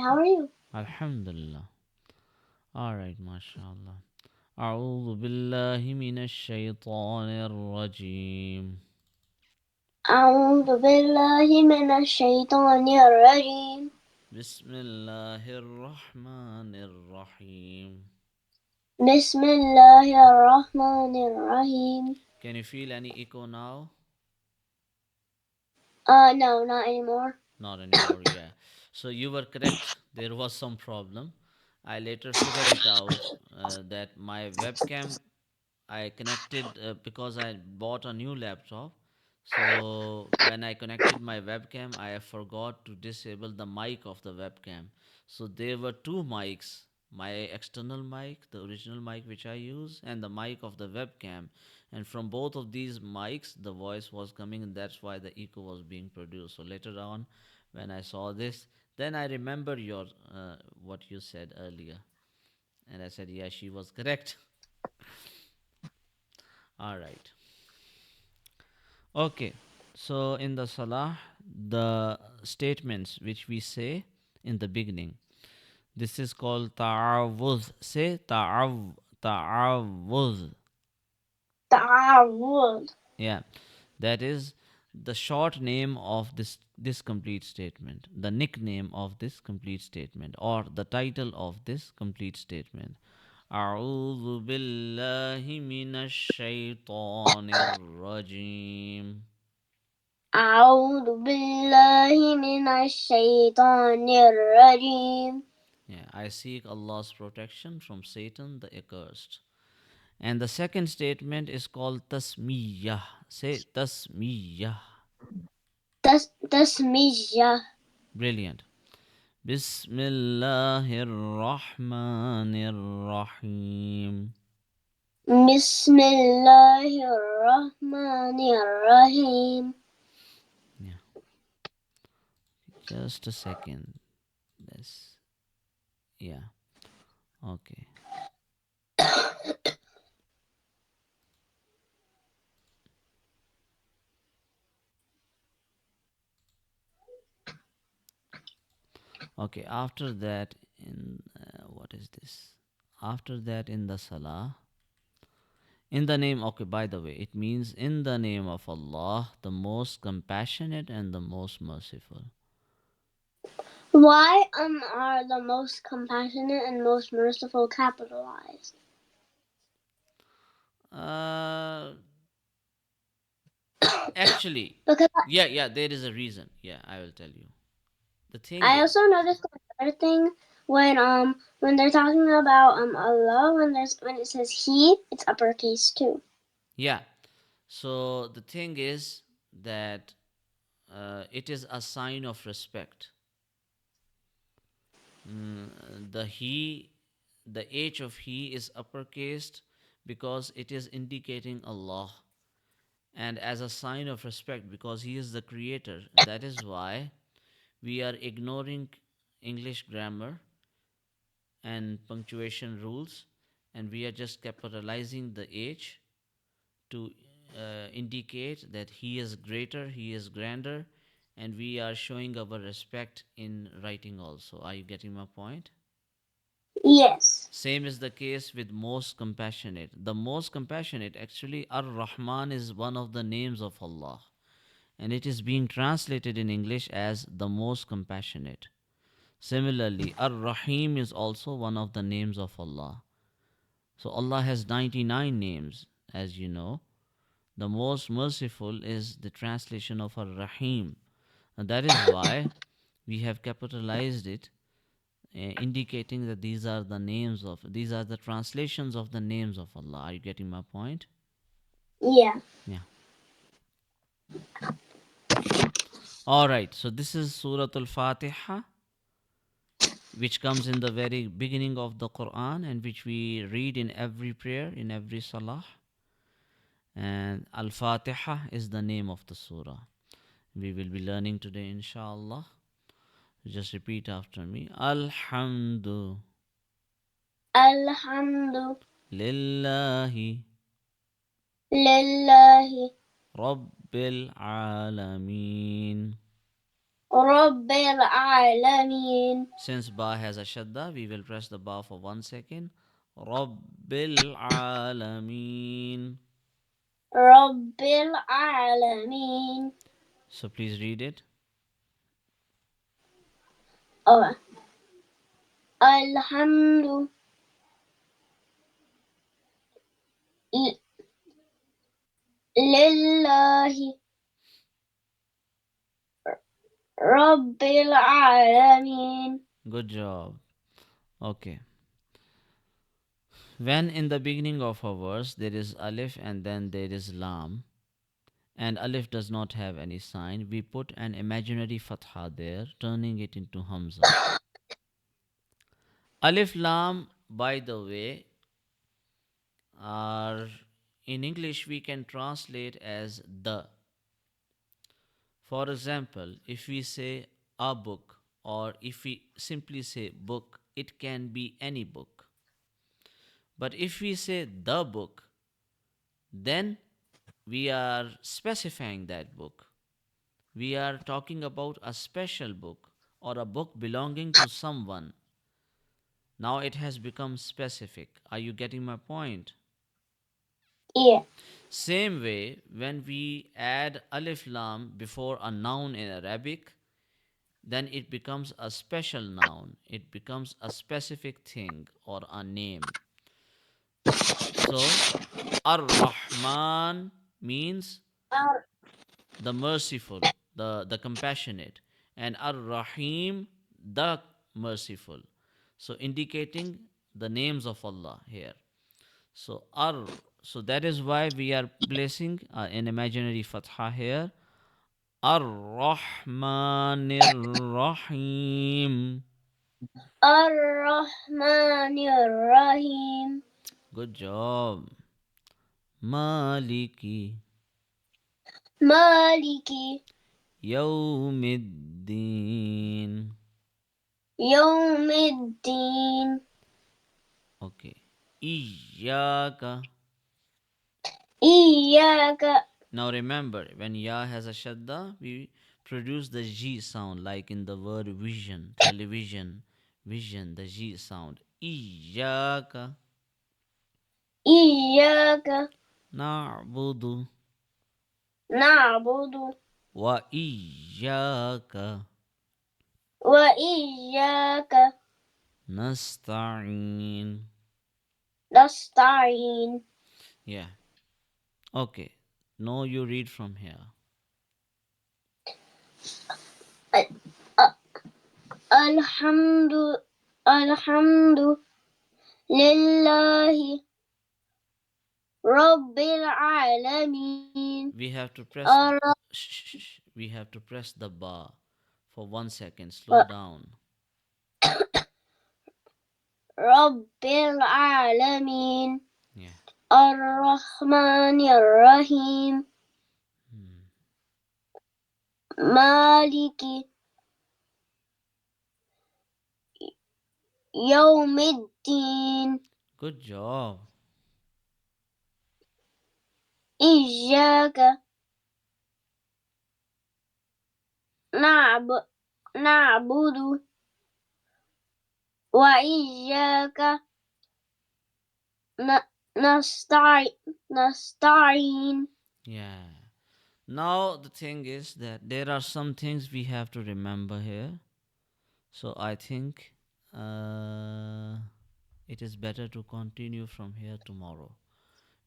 How are you? Alhamdulillah. All right, mashallah. أعوذ بالله من الشيطان الرجيم. أعوذ بالله من الشيطان الرجيم. بسم الله الرحمن الرحيم. بسم الله الرحمن الرحيم. Can you feel any echo now? No, not anymore. Not anymore, yeah. So you were correct. There was some problem. I later figured it out that my webcam I connected because I bought a new laptop. So when I connected my webcam, I forgot to disable the mic of the webcam. So there were two mics, my external mic, the original mic which I use, and the mic of the webcam. And from both of these mics, the voice was coming, and that's why the echo was being produced. So later on, when I saw this, then I remember your what you said earlier, and I said, yeah, she was correct. All right. Okay, so in the Salah, the statements which we say in the beginning, this is called ta'awuz. Say ta'awuz. تعود. Yeah, that is the short name of this complete statement, the nickname of this complete statement, or the title of this complete statement. أعوذ بالله من الشيطان الرجيم. أعوذ بالله من الشيطان الرجيم. Yeah, I seek Allah's protection from Satan the accursed. And the second statement is called tasmiyah. Say tasmiyah. تسمية. Brilliant. Bismillahir Rahmanir Rahim. بسم الله الرحمن الرحيم. Yeah, just a second. This. Yeah. Okay. Okay. After that, in what is this? After that, in the Salah, in the name, okay, by the way, it means in the name of Allah, the most compassionate and the most merciful. Why are the most compassionate and most merciful capitalized? Uh, Actually, Because yeah, there is a reason. Yeah, I will tell you. The thing I is, also noticed another thing when they're talking about Allah, when it says He, it's uppercase too. yeah, so the thing is that it is a sign of respect. The he, the H of he is uppercased because it is indicating Allah, and as a sign of respect because he is the creator. That is why we are ignoring English grammar and punctuation rules, and we are just capitalizing the H to indicate that he is greater, he is grander, and we are showing our respect in writing also. Are you getting my point? Yes. Same is the case with most compassionate. The most compassionate, actually, Ar Rahman is one of the names of Allah, and it is being translated in English as the most compassionate. Similarly, Ar Rahim is also one of the names of Allah. So Allah has 99 names, as you know. The most merciful is the translation of Ar Rahim. And that is why we have capitalized it, indicating that these are the translations of the names of Allah. Are you getting my point? Yeah. Yeah. All right. So this is Surah Al Fatiha, which comes in the very beginning of the Quran and which we read in every prayer, in every salah. And Al Fatiha is the name of the surah. We will be learning today, inshallah. Just repeat after me. Alhamdu الحمد lillahi لله rabbil alameen. رب العالمين Since ba has a shadda, we will press the ba for 1 second. Rabbil alameen. رب العالمين. So please read it. Oh, الحمد لله رب العالمين. Good job. Okay. When in the beginning of a verse there is alif and then there is lam, and alif does not have any sign, we put an imaginary fatha there, turning it into hamza. Alif lam, by the way, are in English we can translate as the. For example, if we say a book or if we simply say book, it can be any book. But if we say the book, then we are specifying that book. We are talking about a special book or a book belonging to someone. Now it has become specific. Are you getting my point? Yeah. Same way, when we add alif lam before a noun in Arabic, then it becomes a special noun. It becomes a specific thing or a name. So, Ar Rahman means Ar- the merciful, the compassionate, and Ar Rahim, the merciful. So, indicating the names of Allah here. So, so that is why we are placing an imaginary fatha here. Ar Rahmanir Rahim. الرحمن الرحيم. Good job. Maliki مالك Yawmiddin. يوم الدين. Okay. Iyaka. إياك. Now remember, when ya has a shadda, we produce the G sound, like in the word vision, television, vision, the G sound. Iyaka إياك na'budu نعبد wa iyaka وإياك nasta'in. نستعين. Yeah. Okay. Now you read from here. الحمد الحمد لله رب العالمين. We have to press we have to press the bar for 1 second. Slow الر- down. رب العالمين Yeah. الرحمن الرحيم مالك يوم الدين. Good job. إياك نعبد نعبد وإياك نستعين. Yeah. Now the thing is that there are some things we have to remember here. So I think it is better to continue from here tomorrow,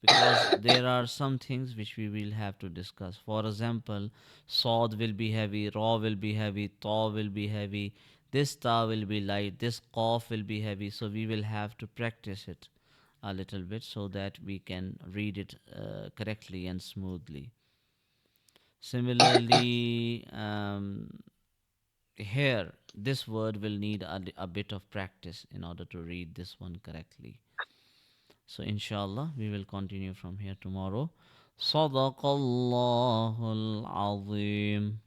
because there are some things which we will have to discuss. For example, Sod will be heavy, Ra will be heavy, Ta will be heavy, this Ta will be light, this Qaf will be heavy. So we will have to practice it a little bit so that we can read it correctly and smoothly. Similarly, here this word will need a bit of practice in order to read this one correctly. So inshallah we will continue from here tomorrow. Sadaqallahul Azim.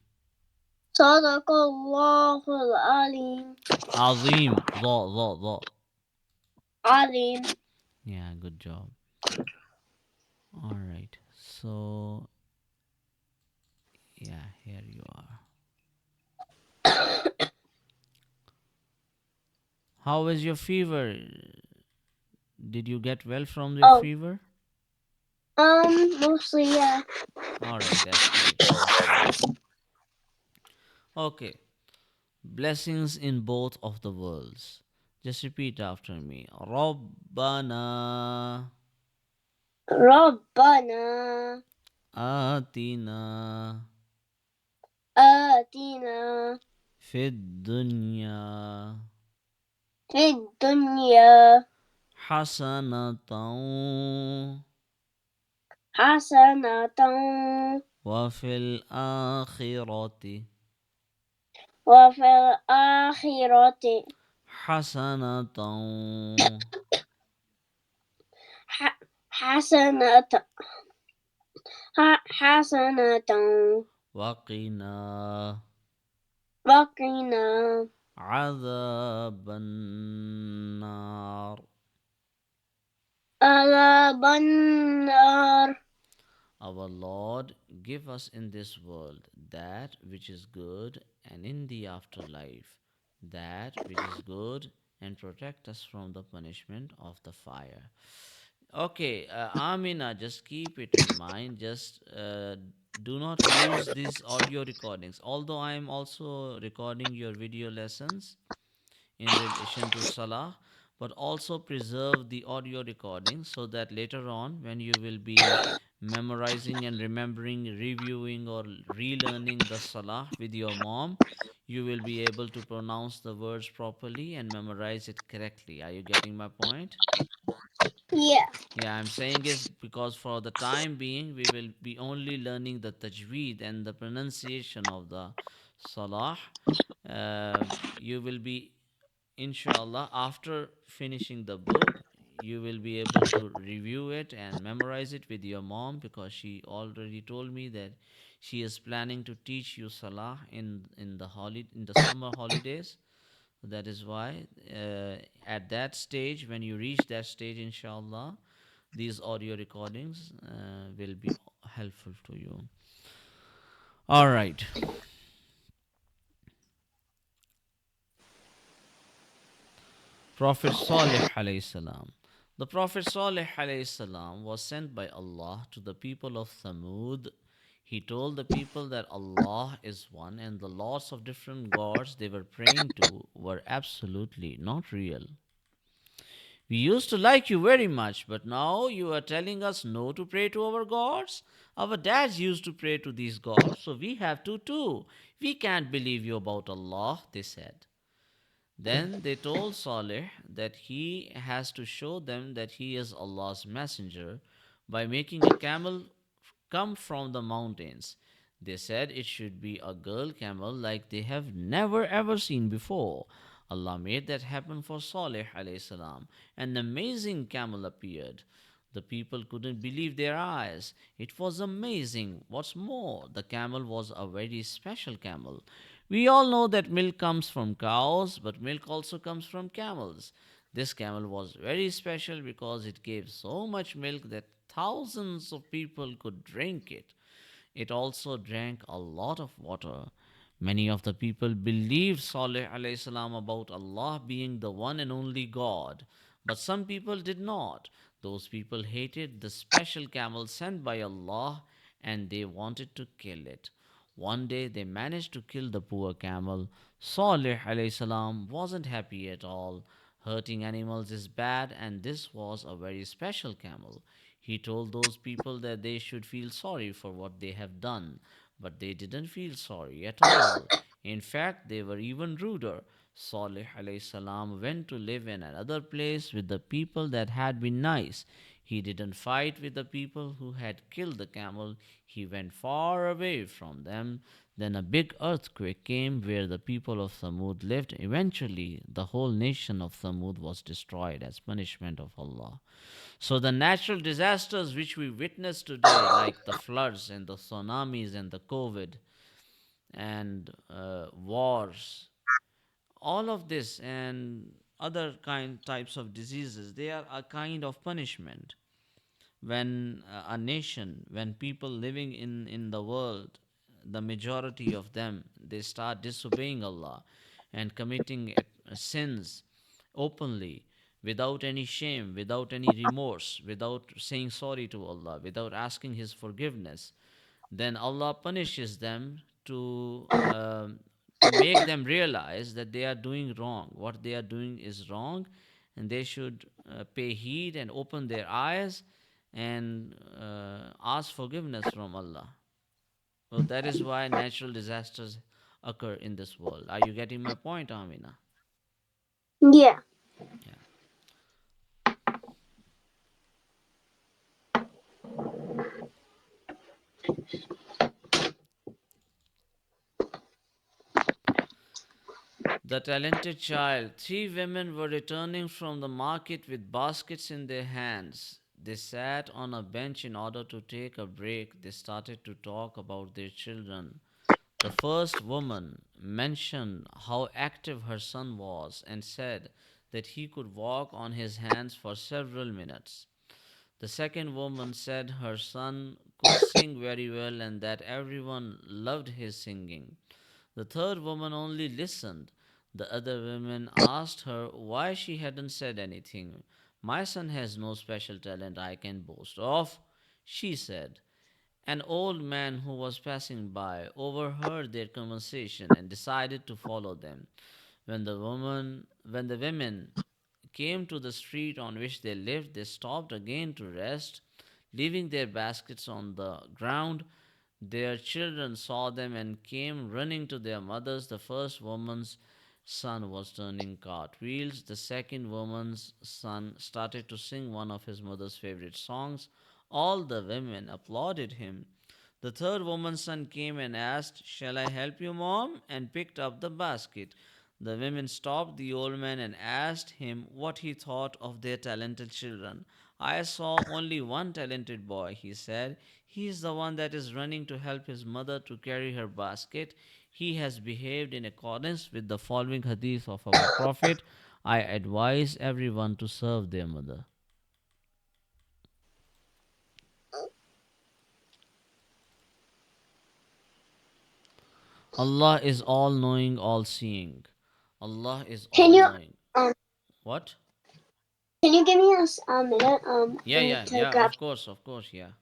صدق الله العليم. Azim. Dha. عظيم. Yeah, good job. Alright. So yeah, here you are. How is your fever? Did you get well from your Oh, fever? mostly, yeah. All right, that's great. That's nice. Okay, blessings in both of the worlds. Just repeat after me. Rabbana ربنا atina آتنا fid dunya في الدنيا hasanatan حسنة wa fil akhirati وفي الآخرة hasanatan حسنة حسنة wa qina وقنا adhaban nar. عذاب النار. Our Lord, give us in this world that which is good, and in the afterlife that which is good, and protect us from the punishment of the fire. Okay, Amina, just keep it in mind. Just do not lose these audio recordings. Although I am also recording your video lessons in relation to Salah, but also preserve the audio recording so that later on, when you will be memorizing and remembering, reviewing, or relearning the Salah with your mom, you will be able to pronounce the words properly and memorize it correctly. Are you getting my point? Yeah. Yeah, I'm saying is because for the time being, we will be only learning the tajweed and the pronunciation of the salah. You will be, inshallah, after finishing the book, you will be able to review it and memorize it with your mom because she already told me that she is planning to teach you salah in the summer holidays. That is why at that stage, when you reach that stage, inshallah, these audio recordings will be helpful to you. All right. Prophet Salih alayhi salam. The Prophet Salih alayhi salam was sent by Allah to the people of Thamud. He told the people that Allah is one and the lots of different gods they were praying to were absolutely not real. We used to like you very much, but now you are telling us no to pray to our gods? Our dads used to pray to these gods, so we have to too. We can't believe you about Allah, they said. Then they told Saleh that he has to show them that he is Allah's messenger by making a camel come from the mountains. They said it should be a girl camel like they have never ever seen before. Allah made that happen for Saleh alayhi salam. An amazing camel appeared. The people couldn't believe their eyes. It was amazing. What's more, the camel was a very special camel. We all know that milk comes from cows, but milk also comes from camels. This camel was very special because it gave so much milk that thousands of people could drink it. It also drank a lot of water. Many of the people believed Saleh alayhi salam about Allah being the one and only God, but some people did not. Those people hated the special camel sent by Allah and they wanted to kill it. One day they managed to kill the poor camel. Saleh alayhi salam wasn't happy at all. Hurting animals is bad, and this was a very special camel. He told those people that they should feel sorry for what they have done, but they didn't feel sorry at all. In fact, they were even ruder. Salih alayhi salam went to live in another place with the people that had been nice. He didn't fight with the people who had killed the camel. He went far away from them. Then a big earthquake came where the people of Thamud lived. Eventually, the whole nation of Thamud was destroyed as punishment of Allah. So, the natural disasters which we witness today, like the floods and the tsunamis and the COVID and wars, all of this and other kind types of diseases, they are a kind of punishment when a nation, when people living in the world, the majority of them, they start disobeying Allah and committing sins. openly, without any shame, without any remorse, without saying sorry to Allah, without asking His forgiveness, then Allah punishes them to make them realize that they are doing wrong. What they are doing is wrong, and they should pay heed and open their eyes and ask forgiveness from Allah. So that is why natural disasters occur in this world. Are you getting my point, Amina? Yeah. Yeah. The talented child. Three women were returning from the market with baskets in their hands. They sat on a bench in order to take a break. They started to talk about their children. The first woman mentioned how active her son was and said that he could walk on his hands for several minutes. The second woman said her son could sing very well and that everyone loved his singing. The third woman only listened. The other women asked her why she hadn't said anything. My son has no special talent I can boast of, she said. An old man who was passing by overheard their conversation and decided to follow them. When the women came to the street on which they lived, they stopped again to rest, leaving their baskets on the ground. Their children saw them and came running to their mothers. The first woman's son was turning cartwheels. The second woman's son started to sing one of his mother's favorite songs. All the women applauded him. The third woman's son came and asked, "Shall I help you, mom?" and picked up the basket. The women stopped the old man and asked him what he thought of their talented children. "I saw only one talented boy," he said. "He is the one that is running to help his mother to carry her basket. He has behaved in accordance with the following hadith of our Prophet. I advise everyone to serve their mother." Allah is all knowing, all seeing. Allah is Can all you knowing. um What? can you give me a minute Yeah, for me yeah, to yeah, grab? of course, yeah.